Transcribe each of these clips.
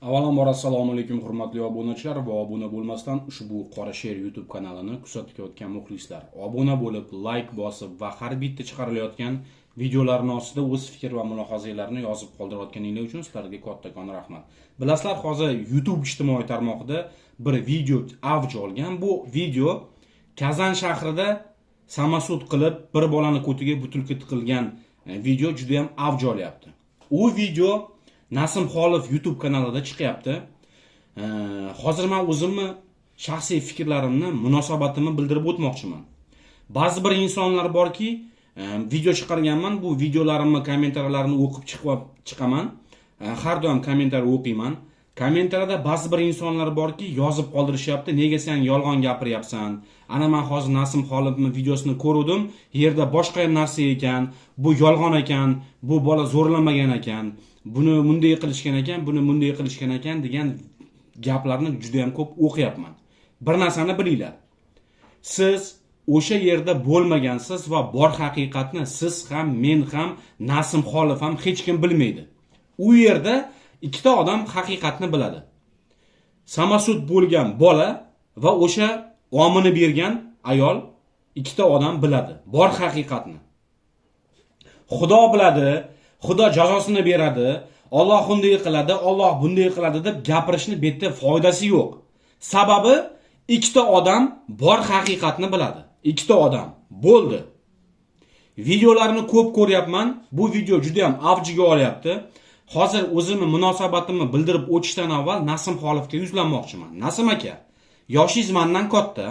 Avvalambor assalomu alaykum hurmatli obunachilar va obuna bo'lmasdan ushbu Qora Sher YouTube kanalini kuzatayotgan muxlislar. Obuna bo'lib, like bosib va har bitta chiqarilayotgan videolarning ostida o'z fikr va mulohazalarini yozib qoldirayotganingiz uchun sizlarga kattakon rahmat. Bilasizlar, hozir YouTube ijtimoiy tarmog'ida bir video avj olgan. Bu video Kazan shahrida samasud qilib bir bolani ko'tiga butilka tiqilgan video juda ham avj olyapti. U video Nasim Xolov YouTube kanalida chiqyapti. Hozir men o'zimni shaxsiy fikrlarimni, munosabatimni bildirib o'tmoqchiman. Ba'zi bir insonlar borki, video chiqarganman, bu videolarimni kommentariyalarini o'qib chiqaman. Har doim kommentariy o'qiyman. Kommentariyada ba'zi bir insonlar borki, yozib qoldirishyapti, nega sen yolg'on gapiryapsan? Ana men hozir Nasim Xolovning videosini ko'rdim, yerda boshqa narsa ekan, bu yolg'on ekan, bu bola zo'rlamagan ekan. Buni bunday qilishgan ekan, buni bunday qilishgan ekan degan gaplarni juda ham ko'p o'qiyapman. Bir narsani bilinglar. Siz o'sha yerda bo'lmagansiz va bor haqiqatni siz ham, men ham, Nasim Xolov ham hech kim bilmaydi. U yerda ikkita odam haqiqatni biladi. Samasud bo'lgan bola va o'sha omini bergan ayol ikkita odam biladi bor haqiqatni. Xudo biladi, Xudo jazosini beradi, Alloh bunday qiladi, Alloh bunday qiladi deb gapirishni bu yerda foydasi yo'q. Sababi ikkita odam bor haqiqatni biladi. Ikkita odam bo'ldi. Videolarni ko'p ko'ryapman. Bu video juda ham avjiga olyapti. Hozir o'zimni munosabatimni bildirib o'tishdan avval Nasim Xolovga yuzlanmoqchiman. Nasim aka, yoshingiz mendan katta.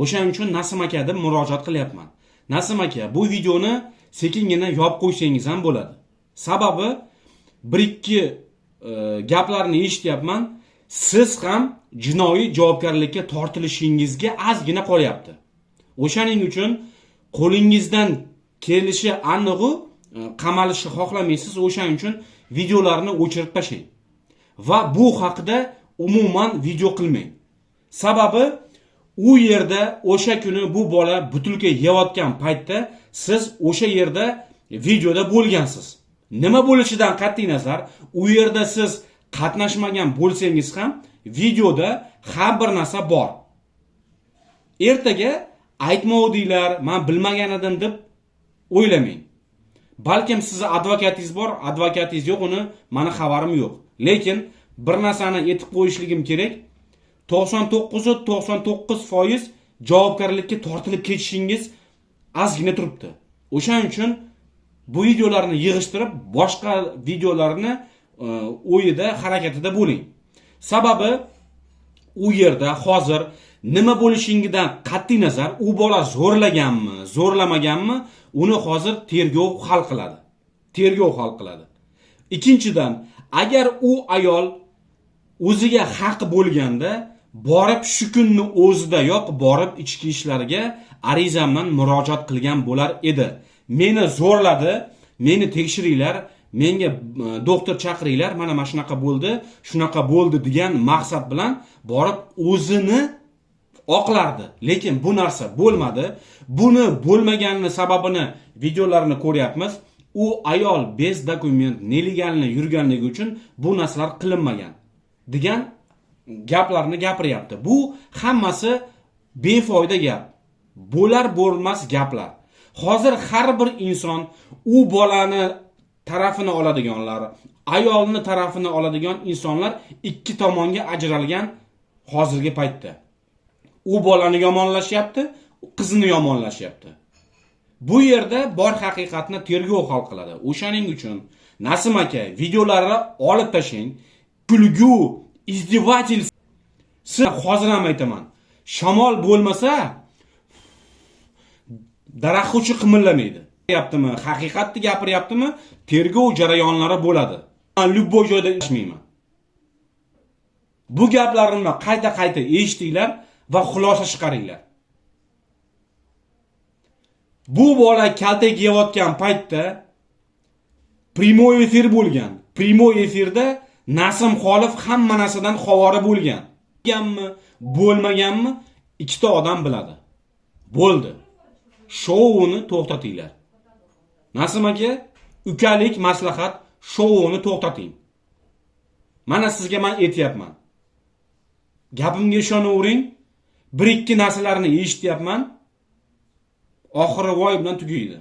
O'shaning uchun Nasim aka deb murojaat qilyapman. Nasim aka, bu videoni sekingina yopib qo'ysangiz ham bo'ladi. Sababi bir-ikki gaplarni eshityapman. Siz ham jinoiy javobgarlikka tortilishingizga ozgina qolyapti. O'shaning uchun qo'lingizdan kelishi aniq-u qamalishni xohlamaysiz. O'shaning uchun videolarni o'chirib tashlang. Va bu haqida umuman video qilmang. Sababi u yerda o'sha kuni bu bola butilka yeyotgan paytda siz o'sha yerda videoda bo'lgansiz. Nima bo'lishidan qat'iy nazar, u yerda siz qatnashmagan bo'lsangiz ham videoda har bir narsa bor. Ertaga aytmovdinglar, men bilmagan edim deb o'ylamang. Balkim sizni advokatingiz bor, advokatingiz yo'q, uni meni xabarim yo'q. Lekin bir narsani aytib qo'yishligim kerak. 99% javobgarlikka tortilib ketishingiz ozgina turibdi. O'shaning uchun bu videolarni yig'ishtirib, boshqa videolarni o'yida, harakatida bo'ling. Sababi u yerda hozir nima bo'lishidan qat'iy nazar, u bola zo'rlaganmi, zo'rlamaganmi, uni hozir tergov hal qiladi. Tergov hal qiladi. Ikkinchidan, agar u ayol o'ziga haq bo'lganda, borib shu kunni o'zidayoq borib ichki ishlarga arizamdan murojaat qilgan bo'lar edi. Meni zo'rladi, meni tekshiringlar, menga doktor chaqiringlar, mana shunaqa bo'ldi, shunaqa bo'ldi degan maqsad bilan borib o'zini oqlardi. Lekin bu narsa bo'lmadi. Buni bo'lmaganini sababini videolarini ko'ryapmiz. U ayol bez dokument nelegalni yurganligi uchun bu narsalar qilinmagan degan gaplarni gapiryapti. Bu hammasi befoyda gap. Bo'lar bo'lmas gaplar. Hozir har bir inson u bolani tarafini oladiganlar, ayolni tarafini oladigan insonlar ikki tomonga ajralgan hozirgi paytda. U bolani yomonlashyapti, qizini yomonlashyapti. Bu yerda bor haqiqatni tergov hal qiladi. O'shaning uchun Nasim aka videolarni olib tashlang. Kulgu, izdivatelь. Siz hozir ham aytaman. Shamol bo'lmasa daraxt uchi qimillamaydi. Yaptimi? Haqiqatni gapiryaptimi? Tergov jarayonlari bo'ladi. Men любой joyda ishlayman. Bu gaplarimni qayta eshitinglar va xulosa chiqaringlar. Bu bola kaltak yeyotgan paytda primoy efir bo'lgan. Primoy efirda Nasim Xolov hamma narsadan xavori bo'lgan. Bo'lmaganmi? Ikkita odam biladi. Bo'ldi. Shouni to'xtatinglar. Nasim aka, ukalik maslahat, shouni to'xtating. Mana sizga men aytyapman. Gapimga ishonavering. 1-2 narsalarni eshityapman. Oxiri voy bilan tugaydi.